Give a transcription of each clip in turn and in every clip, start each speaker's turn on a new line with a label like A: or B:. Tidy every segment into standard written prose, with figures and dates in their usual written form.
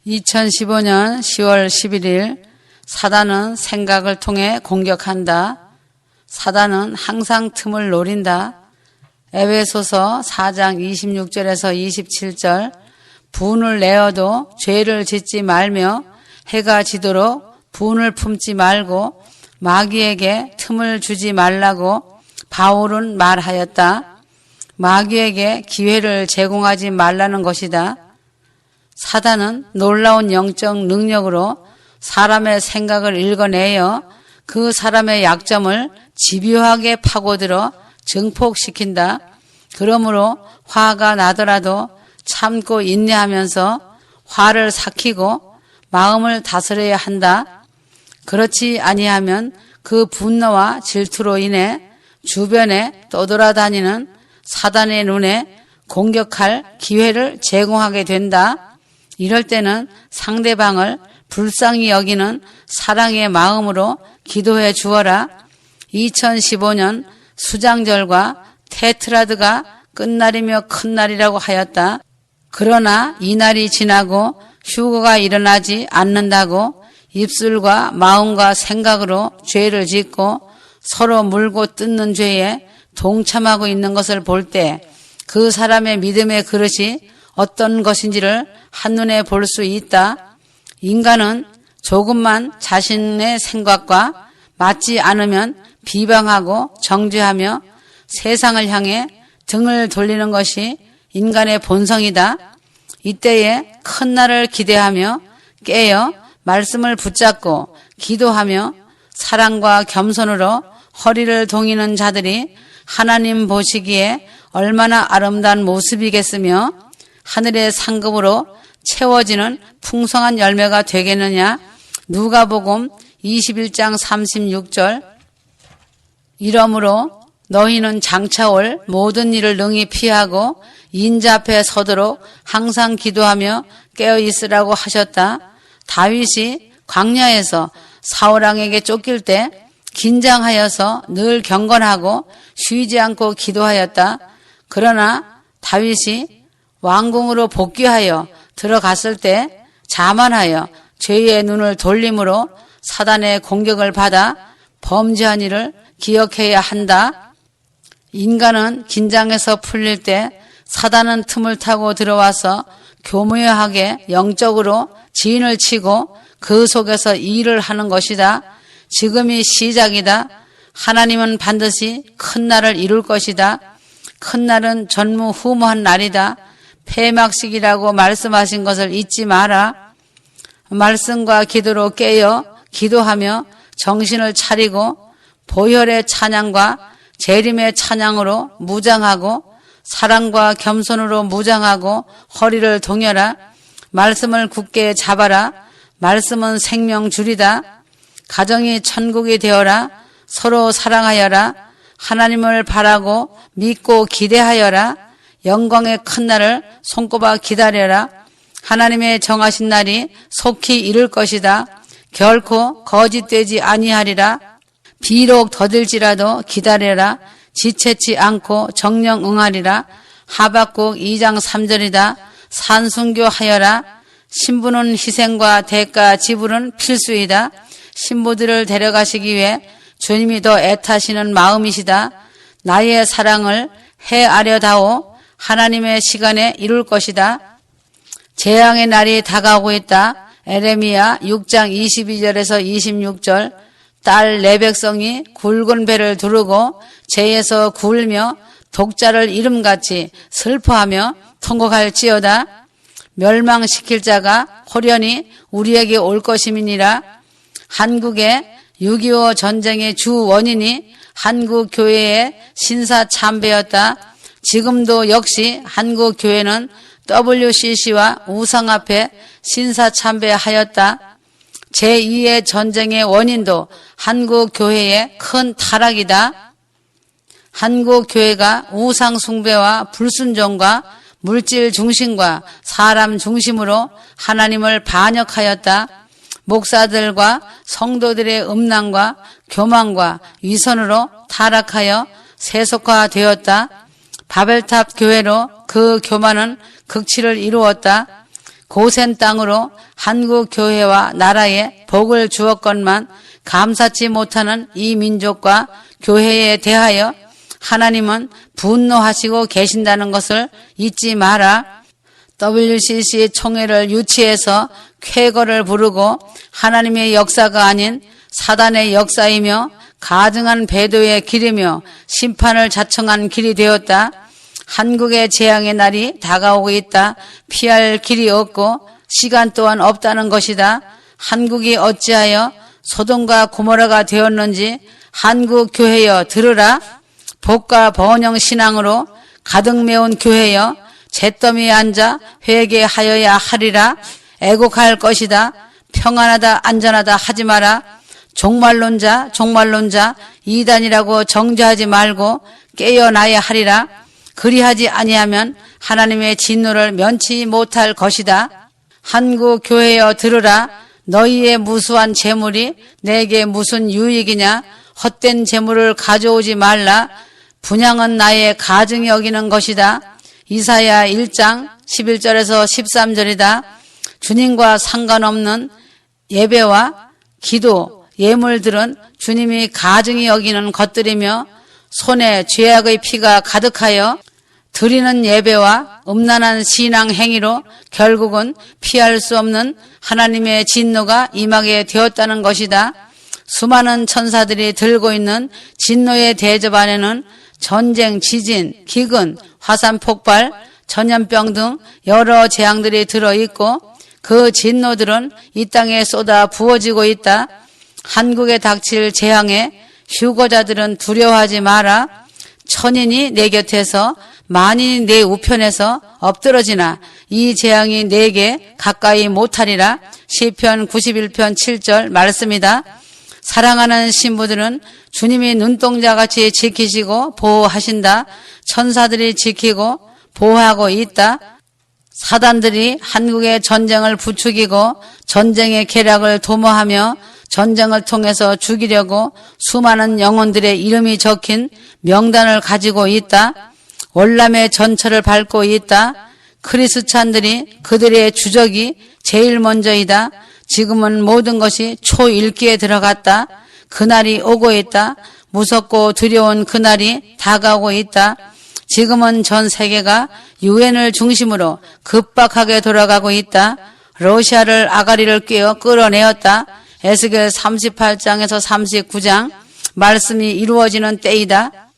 A: 2015년 10월 11일 사단은 생각을 통해 공격한다. 사단은 항상 틈을 노린다. 에베소서 4장 26절에서 27절 분을 내어도 죄를 짓지 말며 해가 지도록 분을 품지 말고 마귀에게 틈을 주지 말라고 바울은 말하였다. 마귀에게 기회를 제공하지 말라는 것이다. 사단은 놀라운 영적 능력으로 사람의 생각을 읽어내어 그 사람의 약점을 집요하게 파고들어 증폭시킨다. 그러므로 화가 나더라도 참고 인내하면서 화를 삭히고 마음을 다스려야 한다. 그렇지 아니하면 그 분노와 질투로 인해 주변에 떠돌아다니는 사단의 눈에 공격할 기회를 제공하게 된다. 이럴 때는 상대방을 불쌍히 여기는 사랑의 마음으로 기도해 주어라. 2015년 수장절과 테트라드가 끝날이며 큰 날이라고 하였다. 그러나 이 날이 지나고 휴거가 일어나지 않는다고 입술과 마음과 생각으로 죄를 짓고 서로 물고 뜯는 죄에 동참하고 있는 것을 볼 때 그 사람의 믿음의 그릇이 어떤 것인지를 한눈에 볼 수 있다. 인간은 조금만 자신의 생각과 맞지 않으면 비방하고 정죄하며 세상을 향해 등을 돌리는 것이 인간의 본성이다. 이때에 큰 날을 기대하며 깨어 말씀을 붙잡고 기도하며 사랑과 겸손으로 허리를 동이는 자들이 하나님 보시기에 얼마나 아름다운 모습이겠으며 하늘의 상급으로 채워지는 풍성한 열매가 되겠느냐. 누가복음 21장 36절 이러므로 너희는 장차 올 모든 일을 능히 피하고 인자 앞에 서도록 항상 기도하며 깨어있으라고 하셨다. 다윗이 광야에서 사울왕에게 쫓길 때 긴장하여서 늘 경건하고 쉬지 않고 기도하였다. 그러나 다윗이 왕궁으로 복귀하여 들어갔을 때 자만하여 죄의 눈을 돌림으로 사단의 공격을 받아 범죄한 일을 기억해야 한다. 인간은 긴장해서 풀릴 때 사단은 틈을 타고 들어와서 교묘하게 영적으로 진을 치고 그 속에서 일을 하는 것이다. 지금이 시작이다. 하나님은 반드시 큰 날을 이룰 것이다. 큰 날은 전무후무한 날이다. 폐막식이라고 말씀하신 것을 잊지 마라. 말씀과 기도로 깨어 기도하며 정신을 차리고 보혈의 찬양과 재림의 찬양으로 무장하고 사랑과 겸손으로 무장하고 허리를 동여라. 말씀을 굳게 잡아라. 말씀은 생명줄이다. 가정이 천국이 되어라. 서로 사랑하여라. 하나님을 바라고 믿고 기대하여라. 영광의 큰 날을 손꼽아 기다려라. 하나님의 정하신 날이 속히 이를 것이다. 결코 거짓되지 아니하리라. 비록 더딜지라도 기다려라. 지체치 않고 정령 응하리라. 하박국 2장 3절이다. 산순교하여라. 신부는 희생과 대가 지불은 필수이다. 신부들을 데려가시기 위해 주님이 더 애타시는 마음이시다. 나의 사랑을 헤아려다오. 하나님의 시간에 이룰 것이다. 재앙의 날이 다가오고 있다. 에레미야 6장 22절에서 26절 딸 내 백성이 굵은 배를 두르고 죄에서 굴며 독자를 이름같이 슬퍼하며 통곡할지어다. 멸망시킬 자가 호련히 우리에게 올 것임이니라. 한국의 6.25 전쟁의 주 원인이 한국교회의 신사참배였다. 지금도 역시 한국교회는 WCC와 우상 앞에 신사참배하였다. 제2의 전쟁의 원인도 한국교회의 큰 타락이다. 한국교회가 우상 숭배와 불순종과 물질 중심과 사람 중심으로 하나님을 반역하였다. 목사들과 성도들의 음란과 교만과 위선으로 타락하여 세속화되었다. 바벨탑 교회로 그 교만은 극치를 이루었다. 고센 땅으로 한국 교회와 나라에 복을 주었건만 감사치 못하는 이 민족과 교회에 대하여 하나님은 분노하시고 계신다는 것을 잊지 마라. WCC 총회를 유치해서 쾌거를 부르고 하나님의 역사가 아닌 사단의 역사이며 가증한 배도의 길이며 심판을 자청한 길이 되었다. 한국의 재앙의 날이 다가오고 있다. 피할 길이 없고 시간 또한 없다는 것이다. 한국이 어찌하여 소돔과 고모라가 되었는지 한국 교회여 들으라. 복과 번영 신앙으로 가득 메운 교회여 잿더미에 앉아 회개하여야 하리라. 애곡할 것이다. 평안하다 안전하다 하지 마라. 종말론자 이단이라고 정죄하지 말고 깨어나야 하리라. 그리하지 아니하면 하나님의 진노를 면치 못할 것이다. 한국 교회여 들으라. 너희의 무수한 재물이 내게 무슨 유익이냐. 헛된 재물을 가져오지 말라. 분향은 나의 가증이 여기는 것이다. 이사야 1장 11절에서 13절이다. 주님과 상관없는 예배와 기도, 예물들은 주님이 가증히 여기는 것들이며 손에 죄악의 피가 가득하여 드리는 예배와 음란한 신앙 행위로 결국은 피할 수 없는 하나님의 진노가 임하게 되었다는 것이다. 수많은 천사들이 들고 있는 진노의 대접 안에는 전쟁, 지진, 기근, 화산 폭발, 전염병 등 여러 재앙들이 들어있고 그 진노들은 이 땅에 쏟아 부어지고 있다. 한국에 닥칠 재앙에 휴거자들은 두려워하지 마라. 천인이 내 곁에서 만인이 내 우편에서 엎드러지나 이 재앙이 내게 가까이 못하리라. 시편 91편 7절 말씀이다. 사랑하는 신부들은 주님이 눈동자같이 지키시고 보호하신다. 천사들이 지키고 보호하고 있다. 사단들이 한국의 전쟁을 부추기고 전쟁의 계략을 도모하며 전쟁을 통해서 죽이려고 수많은 영혼들의 이름이 적힌 명단을 가지고 있다. 월남의 전철을 밟고 있다. 크리스찬들이 그들의 주적이 제일 먼저이다. 지금은 모든 것이 초일기에 들어갔다. 그날이 오고 있다. 무섭고 두려운 그날이 다가오고 있다. 지금은 전 세계가 유엔을 중심으로 급박하게 돌아가고 있다. 러시아를 아가리를 꿰어 끌어내었다. 에스겔 38장에서 39장 말씀이 이루어지는 때이다.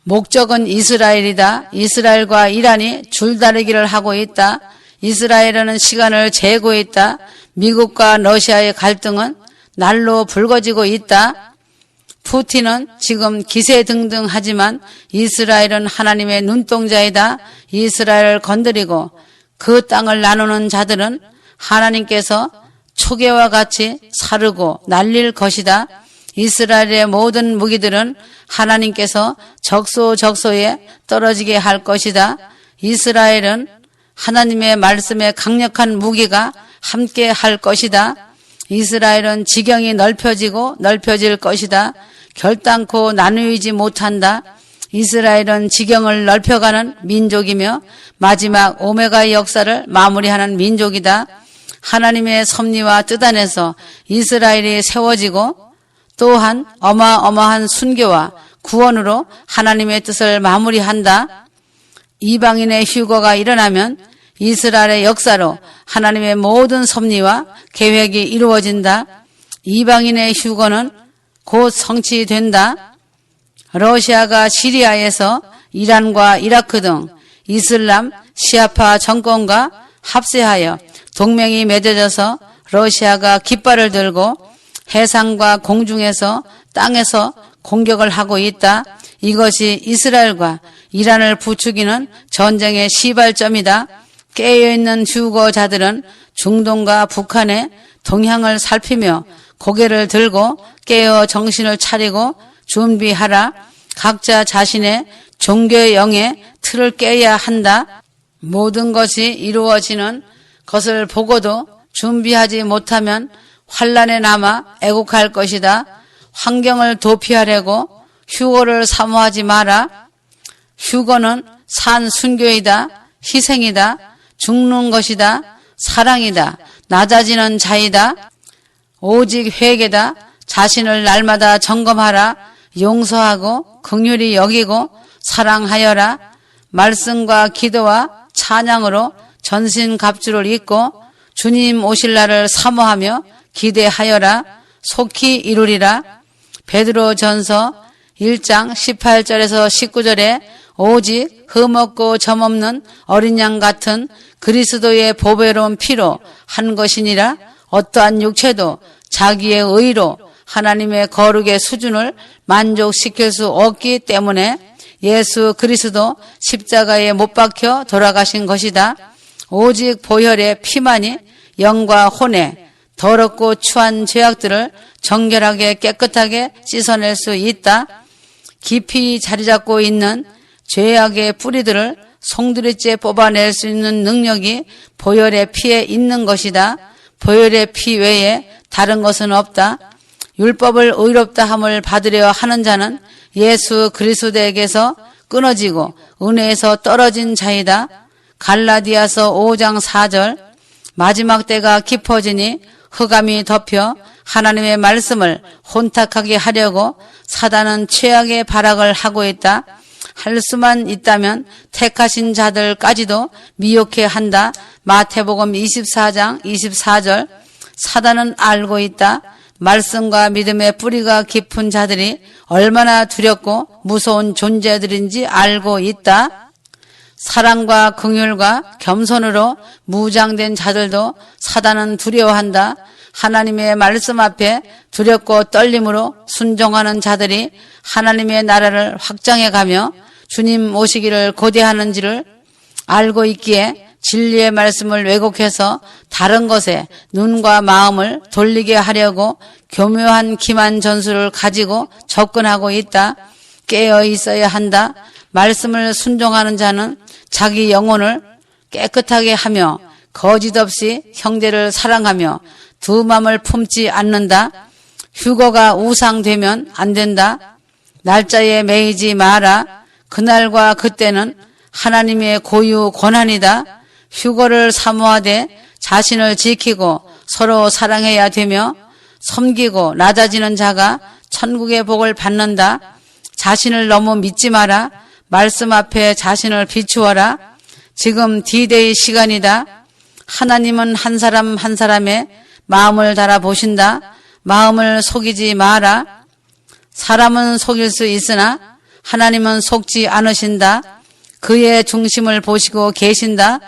A: 목적은 이스라엘이다. 이스라엘과 이란이 줄다리기를 하고 있다. 이스라엘은 시간을 재고 있다. 미국과 러시아의 갈등은 날로 불거지고 있다. 푸틴은 지금 기세등등하지만 이스라엘은 하나님의 눈동자이다. 이스라엘을 건드리고 그 땅을 나누는 자들은 하나님께서 초계와 같이 사르고 날릴 것이다. 이스라엘의 모든 무기들은 하나님께서 적소에 떨어지게 할 것이다. 이스라엘은 하나님의 말씀에 강력한 무기가 함께 할 것이다. 이스라엘은 지경이 넓혀질 것이다. 결단코 나누이지 못한다. 이스라엘은 지경을 넓혀가는 민족이며 마지막 오메가의 역사를 마무리하는 민족이다. 하나님의 섭리와 뜻 안에서 이스라엘이 세워지고 또한 어마어마한 순교와 구원으로 하나님의 뜻을 마무리한다. 이방인의 휴거가 일어나면 이스라엘의 역사로 하나님의 모든 섭리와 계획이 이루어진다. 이방인의 휴거는 곧 성취된다. 러시아가 시리아에서 이란과 이라크 등 이슬람 시아파 정권과 합세하여 동맹이 맺어져서 러시아가 깃발을 들고 해상과 공중에서 땅에서 공격을 하고 있다. 이것이 이스라엘과 이란을 부추기는 전쟁의 시발점이다. 깨어있는 휴거자들은 중동과 북한의 동향을 살피며 고개를 들고 깨어 정신을 차리고 준비하라. 각자 자신의 종교의 영의 틀을 깨야 한다. 모든 것이 이루어지는 것을 보고도 준비하지 못하면 환란에 남아 애곡할 것이다. 환경을 도피하려고 휴거를 사모하지 마라. 휴거는 산 순교이다. 희생이다. 죽는 것이다. 사랑이다. 낮아지는 자이다. 오직 회개다. 자신을 날마다 점검하라. 용서하고 긍휼히 여기고 사랑하여라. 말씀과 기도와 찬양으로 전신갑주를 입고 주님 오실 날을 사모하며 기대하여라. 속히 이루리라. 베드로전서 1장 18절에서 19절에 오직 흠없고 점없는 어린 양 같은 그리스도의 보배로운 피로 한 것이니라. 어떠한 육체도 자기의 의로 하나님의 거룩의 수준을 만족시킬 수 없기 때문에 예수 그리스도 십자가에 못 박혀 돌아가신 것이다. 오직 보혈의 피만이 영과 혼의 더럽고 추한 죄악들을 정결하게 깨끗하게 씻어낼 수 있다. 깊이 자리 잡고 있는 죄악의 뿌리들을 송두리째 뽑아낼 수 있는 능력이 보혈의 피에 있는 것이다. 보혈의 피 외에 다른 것은 없다. 율법을 의롭다 함을 받으려 하는 자는 예수 그리스도에게서 끊어지고 은혜에서 떨어진 자이다. 갈라디아서 5장 4절 마지막 때가 깊어지니 흑암이 덮여 하나님의 말씀을 혼탁하게 하려고 사단은 최악의 발악을 하고 있다. 할 수만 있다면 택하신 자들까지도 미혹해 한다. 마태복음 24장 24절 사단은 알고 있다. 말씀과 믿음의 뿌리가 깊은 자들이 얼마나 두렵고 무서운 존재들인지 알고 있다. 사랑과 긍휼과 겸손으로 무장된 자들도 사단은 두려워한다. 하나님의 말씀 앞에 두렵고 떨림으로 순종하는 자들이 하나님의 나라를 확장해 가며 주님 오시기를 고대하는지를 알고 있기에 진리의 말씀을 왜곡해서 다른 것에 눈과 마음을 돌리게 하려고 교묘한 기만 전술을 가지고 접근하고 있다. 깨어 있어야 한다. 말씀을 순종하는 자는 자기 영혼을 깨끗하게 하며 거짓 없이 형제를 사랑하며 두 마음을 품지 않는다. 휴거가 우상되면 안 된다. 날짜에 매이지 마라. 그날과 그때는 하나님의 고유 권한이다. 휴거를 사모하되 자신을 지키고 서로 사랑해야 되며 섬기고 낮아지는 자가 천국의 복을 받는다. 자신을 너무 믿지 마라. 말씀 앞에 자신을 비추어라. 지금 D-Day 시간이다. 하나님은 한 사람 한 사람의 마음을 달아보신다. 마음을 속이지 마라. 사람은 속일 수 있으나 하나님은 속지 않으신다. 그의 중심을 보시고 계신다.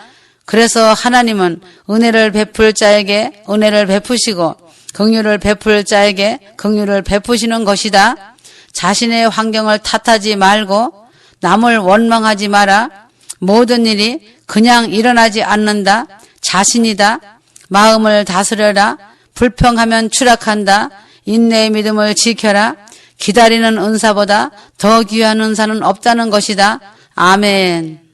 A: 그래서 하나님은 은혜를 베풀 자에게 은혜를 베푸시고 긍휼을 베풀 자에게 긍휼을 베푸시는 것이다. 자신의 환경을 탓하지 말고 남을 원망하지 마라. 모든 일이 그냥 일어나지 않는다. 자신이다. 마음을 다스려라. 불평하면 추락한다. 인내의 믿음을 지켜라. 기다리는 은사보다 더 귀한 은사는 없다는 것이다. 아멘.